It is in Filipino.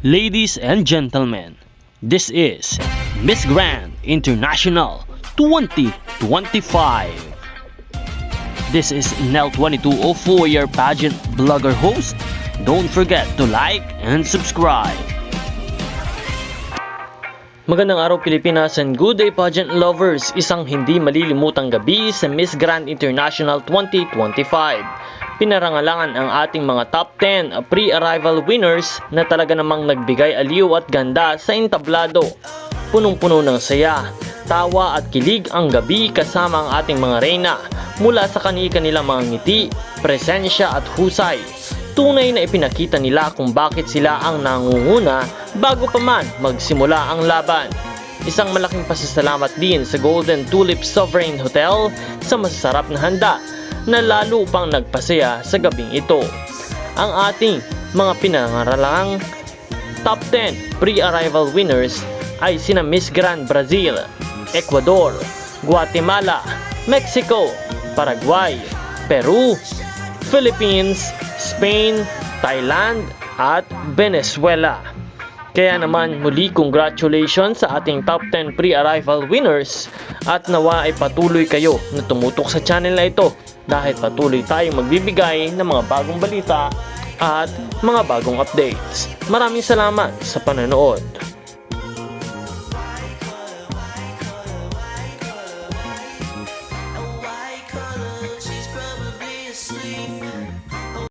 Ladies and gentlemen, this is Miss Grand International 2025. This is Nel 2204, your pageant blogger host. Don't forget to like and subscribe. Magandang araw Pilipinas and good day pageant lovers! Isang hindi malilimutang gabi sa Miss Grand International 2025. Pinarangalangan ang ating mga top 10 pre-arrival winners na talaga namang nagbigay aliw at ganda sa entablado. Punong-puno ng saya, tawa at kilig ang gabi kasama ang ating mga reyna mula sa kanilang mga ngiti, presensya at husay. Tunay na ipinakita nila kung bakit sila ang nangunguna bago pa man magsimula ang laban. Isang malaking pasasalamat din sa Golden Tulip Sovereign Hotel sa masasarap na handa na lalo pang nagpasaya sa gabing ito. Ang ating mga pinangaralang top 10 pre-arrival winners ay sina Miss Grand Brazil, Ecuador, Guatemala, Mexico, Paraguay, Peru, Philippines, Spain, Thailand at Venezuela. Kaya naman muli congratulations sa ating top 10 pre-arrival winners at nawa ay patuloy kayo na tumutok sa channel na ito dahil patuloy tayong magbibigay ng mga bagong balita at mga bagong updates. Maraming salamat sa panonood.